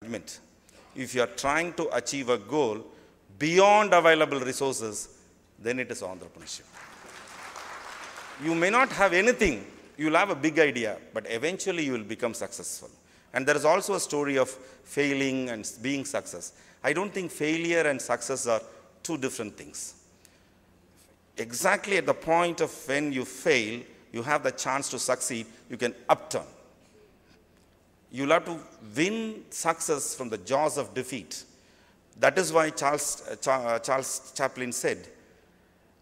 admit, if you are trying to achieve a goal beyond available resources, then it is entrepreneurship. You may not have anything, you will have a big idea, but eventually you will become successful. And there is also a story of failing and being success. I don't think failure and success are two different things. Exactly at the point of when you fail, you have the chance to succeed, you can upturn. You'll have to win success from the jaws of defeat. That is why Charles Chaplin said,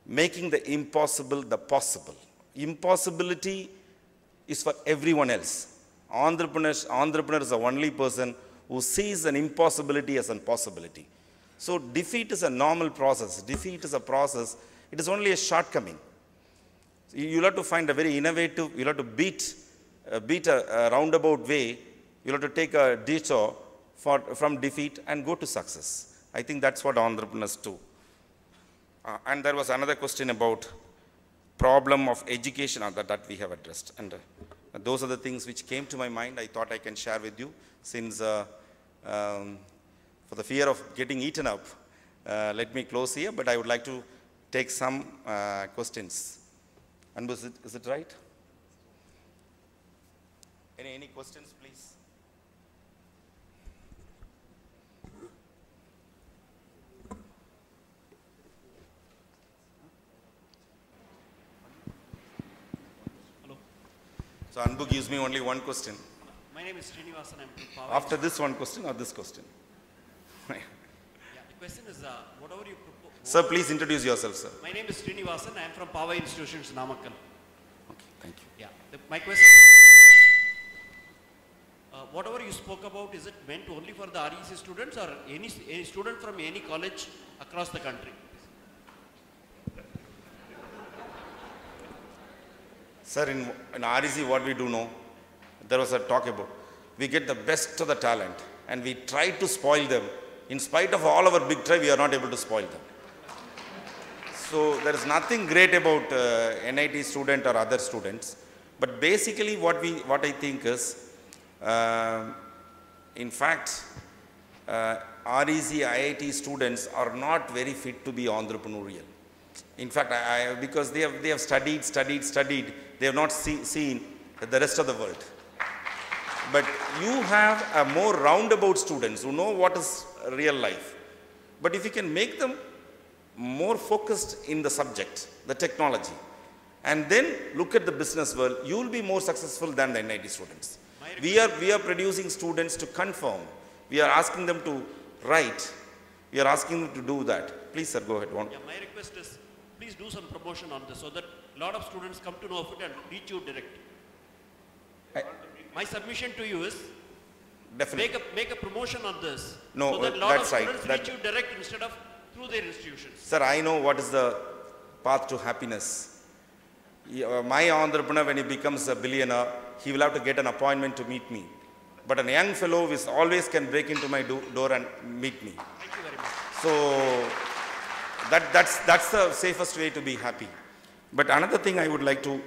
making the impossible the possible. Impossibility is for everyone else. Entrepreneur is the only person who sees an impossibility as a possibility. So defeat is a normal process. Defeat is a process. It is only a shortcoming. You'll have to find a very innovative, you'll have to beat a roundabout way. You'll have to take a detour from defeat and go to success. I think that's what entrepreneurs do. And there was another question about problem of education that we have addressed. And those are the things which came to my mind. I thought I can share with you since for the fear of getting eaten up, let me close here, but I would like to take some questions. And is it right? Any questions, please? So Anbu gives me only one question. My name is Srinivasan. I'm from Power. After this one question or this question? Yeah, the question is, whatever you propose. Sir, please introduce yourself, sir. My name is Srinivasan. I'm from Power Institutions, Namakkal. Okay, thank you. Yeah, my question. Whatever you spoke about, is it meant only for the REC students or any student from any college across the country? Sir, in REC, what we do know, there was a talk about, we get the best of the talent and we try to spoil them. In spite of all our big try, we are not able to spoil them. So there is nothing great about NIT student or other students. But basically what I think is, in fact, REC, IIT students are not very fit to be entrepreneurial. In fact, because they have studied, they have not seen the rest of the world. But you have a more roundabout students who know what is real life. But if you can make them more focused in the subject, the technology, and then look at the business world, you will be more successful than the NIT students. We are producing students to conform. We are asking them to write. We are asking them to do that. Please, sir, go ahead. Yeah, my request is, please do some promotion on this so that a lot of students come to know of it and reach you direct. My submission to you is, definitely make a promotion on this. No, so that a lot of right. students reach you direct instead of through their institutions. Sir, I know what is the path to happiness. My entrepreneur, when he becomes a billionaire, he will have to get an appointment to meet me. But a young fellow is always can break into my door and meet me. Thank you very much. So that's the safest way to be happy. But another thing I would like to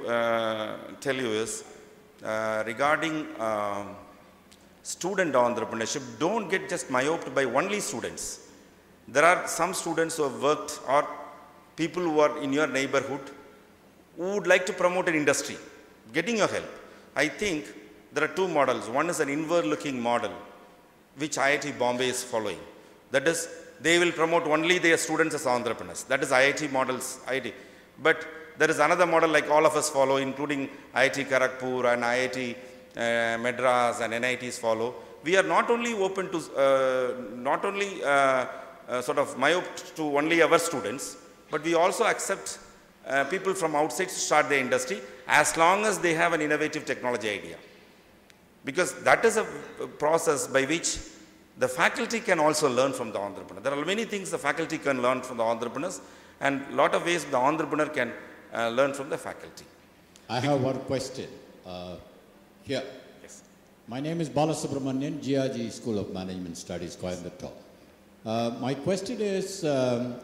tell you is regarding student entrepreneurship, don't get just myoped by only students. There are some students who have worked or people who are in your neighborhood who would like to promote an industry, getting your help. I think there are two models. One is an inward-looking model, which IIT Bombay is following. That is, they will promote only their students as entrepreneurs. That is IIT models, IIT. But there is another model like all of us follow, including IIT Kharagpur and IIT Madras and NITs follow. We are not only open to, sort of myoped to only our students, but we also accept people from outside to start their industry as long as they have an innovative technology idea. Because that is a process by which the faculty can also learn from the entrepreneur. There are many things the faculty can learn from the entrepreneurs, and a lot of ways the entrepreneur can learn from the faculty. I have one question here. Yes. My name is Balasubramanian, GRG School of Management Studies, Coimbatore. My question is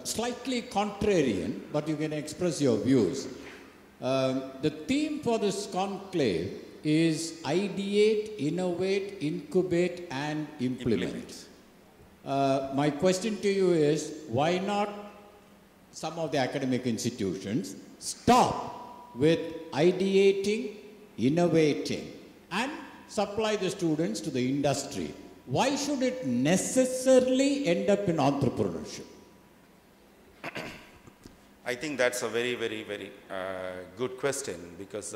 slightly contrarian, but you can express your views. The theme for this conclave is ideate, innovate, incubate, and implement. My question to you is, why not some of the academic institutions stop with ideating, innovating, and supply the students to the industry? Why should it necessarily end up in entrepreneurship? I think that's a very, very, very good question, because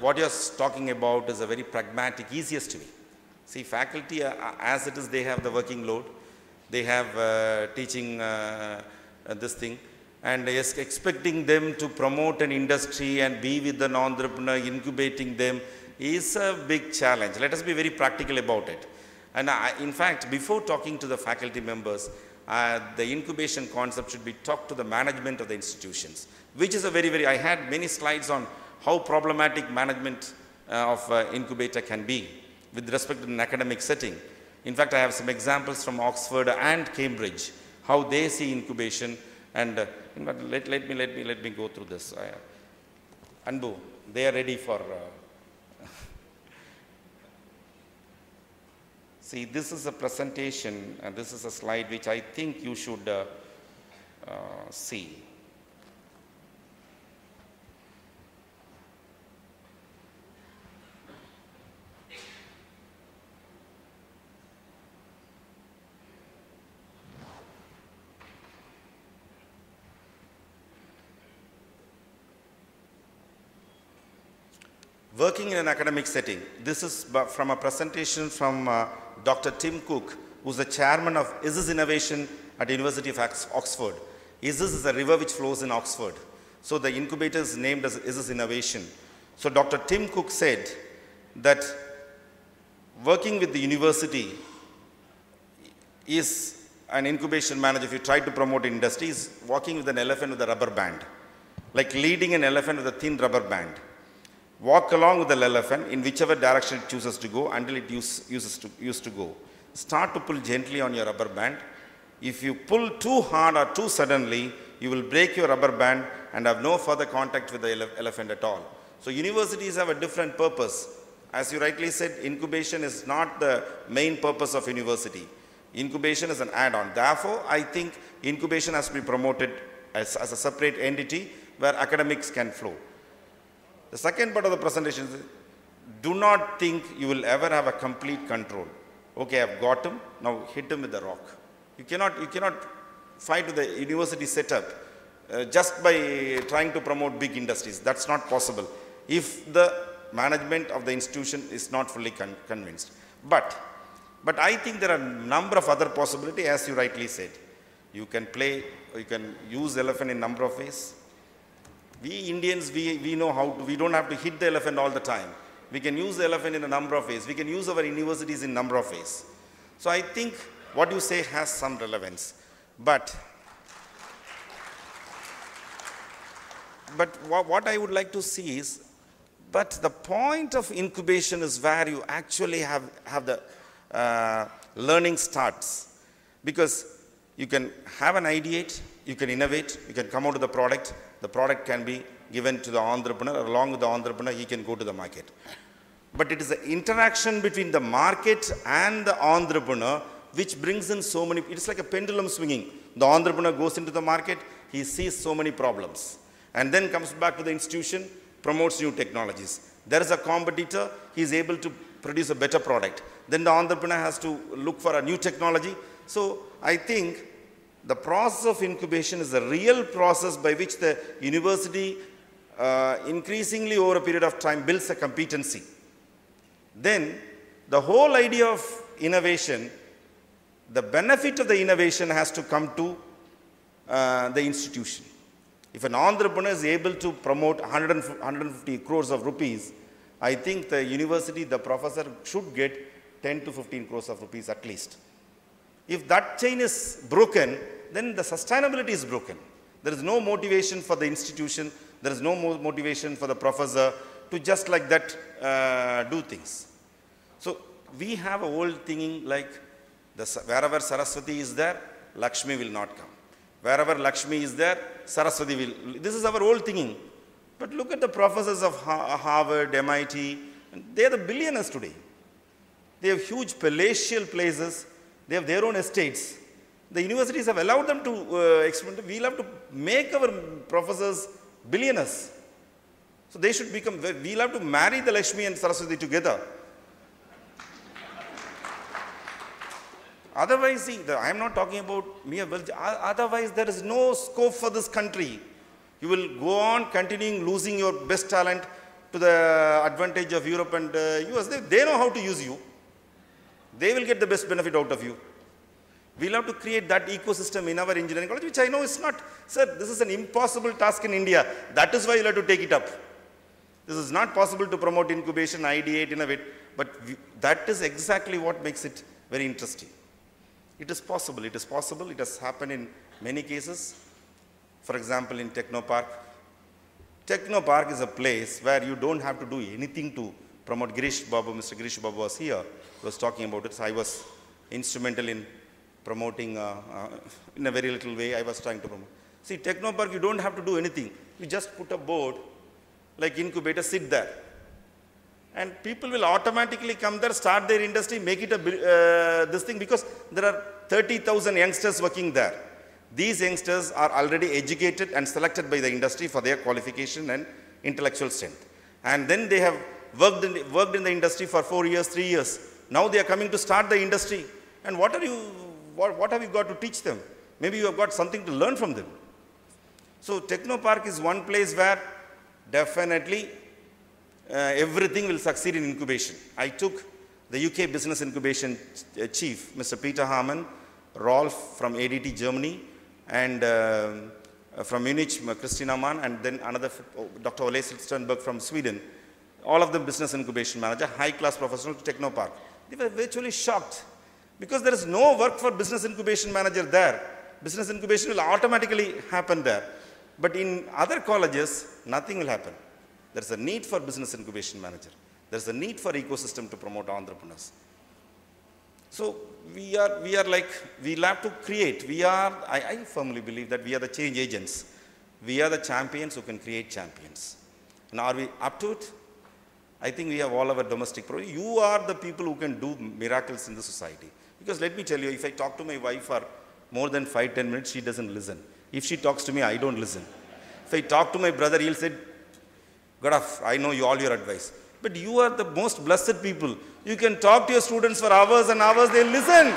what you're talking about is a very pragmatic, easiest way. See, faculty, as it is, they have the working load, they have teaching this thing, and yes, expecting them to promote an industry and be with an entrepreneur, incubating them, is a big challenge. Let us be very practical about it. And in fact, before talking to the faculty members, the incubation concept should be talked to the management of the institutions, which is a very, very, I had many slides on how problematic management of incubator can be with respect to an academic setting. In fact, I have some examples from Oxford and Cambridge, how they see incubation. And let me go through this. Anbu, they are ready for. See, this is a presentation, and this is a slide which I think you should see. Working in an academic setting. This is from a presentation from Dr. Tim Cook, who's the chairman of ISIS Innovation at the University of Oxford. ISIS is a river which flows in Oxford. So the incubator is named as ISIS Innovation. So Dr. Tim Cook said that working with the university is an incubation manager. If you try to promote industry, is walking with an elephant with a rubber band, like leading an elephant with a thin rubber band. Walk along with the elephant in whichever direction it chooses to go until it used to go. Start to pull gently on your rubber band. If you pull too hard or too suddenly, you will break your rubber band and have no further contact with the elephant at all. So universities have a different purpose. As you rightly said, incubation is not the main purpose of university. Incubation is an add-on. Therefore, I think incubation has to be promoted as a separate entity where academics can flow. The second part of the presentation is, do not think you will ever have a complete control. Okay, I've got him, now hit him with the rock. You cannot fight with the university setup just by trying to promote big industries. That's not possible if the management of the institution is not fully convinced. But I think there are a number of other possibilities, as you rightly said. You can use elephant in a number of ways. We Indians, we know how to, we don't have to hit the elephant all the time. We can use the elephant in a number of ways. We can use our universities in a number of ways. So I think what you say has some relevance. But what I would like to see is, but the point of incubation is where you actually have the learning starts. Because you can have an ideate, you can innovate, you can come out with the product can be given to the entrepreneur, along with the entrepreneur, he can go to the market. But it is the interaction between the market and the entrepreneur which brings in so many, it's like a pendulum swinging. The entrepreneur goes into the market, he sees so many problems, and then comes back to the institution, promotes new technologies. There is a competitor, he is able to produce a better product. Then the entrepreneur has to look for a new technology. So I think the process of incubation is a real process by which the university increasingly over a period of time builds a competency. Then the whole idea of innovation, the benefit of the innovation has to come to the institution. If an entrepreneur is able to promote 150 crores of rupees, I think the university, the professor should get 10 to 15 crores of rupees at least. If that chain is broken, then the sustainability is broken. There is no motivation for the institution, there is no motivation for the professor to just like that do things. So we have a old thinking like wherever Saraswati is there, Lakshmi will not come. Wherever Lakshmi is there, Saraswati will. This is our old thinking. But look at the professors of Harvard, MIT, And they are the billionaires today. They have huge palatial places. They have their own estates. The universities have allowed them to experiment. We'll have to make our professors billionaires. So they should become, we'll have to marry the Lakshmi and Saraswati together. Otherwise, see, I am not talking about mere wealth. Otherwise, there is no scope for this country. You will go on continuing losing your best talent to the advantage of Europe and US. They know how to use you. They will get the best benefit out of you. We'll have to create that ecosystem in our engineering college, which I know is not, sir, this is an impossible task in India. That is why you'll have to take it up. This is not possible to promote incubation, ideate, innovate, but that is exactly what makes it very interesting. It is possible, it is possible, it has happened in many cases. For example, in Technopark. Technopark is a place where you don't have to do anything to promote. Girish Babu, Mr. Girish Babu was here, was talking about it. So I was instrumental in promoting, in a very little way, I was trying to promote. See, Technopark, you don't have to do anything. You just put a board, like incubator, sit there. And people will automatically come there, start their industry, make it a this thing, because there are 30,000 youngsters working there. These youngsters are already educated and selected by the industry for their qualification and intellectual strength. And then they have worked in the industry for 4 years, 3 years. Now they are coming to start the industry. And what have you got to teach them? Maybe you have got something to learn from them. So Technopark is one place where definitely everything will succeed in incubation. I took the UK Business Incubation Chief, Mr. Peter Harman, Rolf from ADT Germany, and from Munich, Christina Mann, and then another, Dr. Ole Sternberg from Sweden. All of them business incubation manager, high-class professional to Technopark. They were virtually shocked because there is no work for business incubation manager there. Business incubation will automatically happen there. But in other colleges, nothing will happen. There is a need for business incubation manager. There is a need for ecosystem to promote entrepreneurs. So we are like, we'll have to create. I firmly believe that we are the change agents. We are the champions who can create champions. And are we up to it? I think we have all our domestic problems. You are the people who can do miracles in the society. Because let me tell you, if I talk to my wife for more than 5-10 minutes, she doesn't listen. If she talks to me, I don't listen. If I talk to my brother, he'll say, "God off, I know all your advice." But you are the most blessed people. You can talk to your students for hours and hours, they'll listen.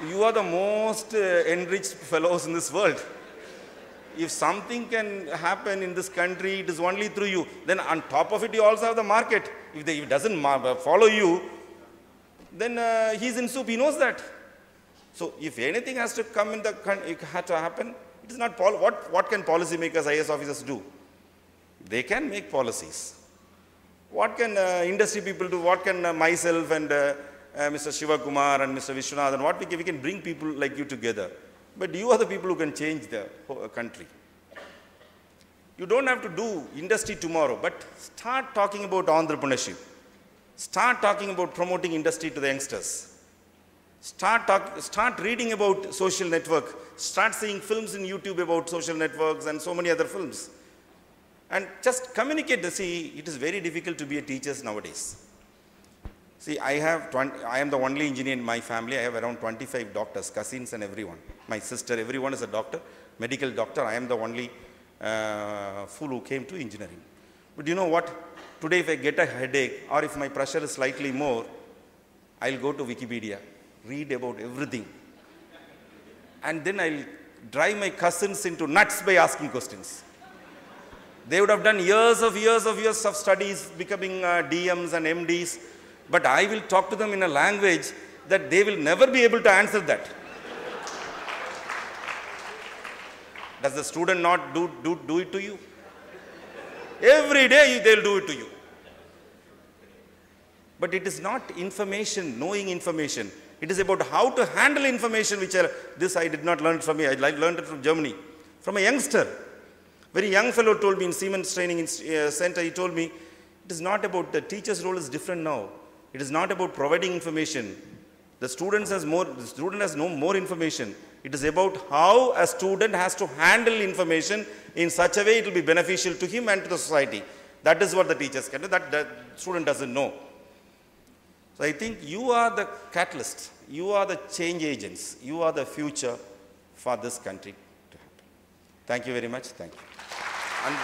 You are the most enriched fellows in this world. If something can happen in this country, it is only through you. Then on top of it, you also have the market. If he doesn't follow you, then he's in soup, he knows that. So if anything has to come in the country, it had to happen, it is not, what can policymakers, IAS officers do? They can make policies. What can industry people do? What can myself and Mr. Shiva Kumar and Mr. Vishwanathan, what we can bring people like you together. But you are the people who can change the country. You don't have to do industry tomorrow, but start talking about entrepreneurship. Start talking about promoting industry to the youngsters. Start reading about social network. Start seeing films in YouTube about social networks and so many other films. And just communicate. See, it is very difficult to be a teacher nowadays. See, I am the only engineer in my family. I have around 25 doctors, cousins and everyone. My sister, everyone is a doctor, medical doctor. I am the only fool who came to engineering. But you know what? Today if I get a headache or if my pressure is slightly more, I'll go to Wikipedia, read about everything. And then I'll drive my cousins into nuts by asking questions. They would have done years of studies, becoming DMs and MDs. But I will talk to them in a language that they will never be able to answer that. Does the student not do it to you? Every day they'll do it to you. But it is not information, knowing information. It is about how to handle information, which this I did not learn from me. I learned it from Germany, from a youngster. Very young fellow told me in Siemens Training Center, he told me, it is not about, the teacher's role is different now. It is not about providing information. The student has no more information. It is about how a student has to handle information in such a way it will be beneficial to him and to the society. That is what the teachers can do. That the student doesn't know. So I think you are the catalyst. You are the change agents. You are the future for this country to happen. Thank you very much. Thank you. And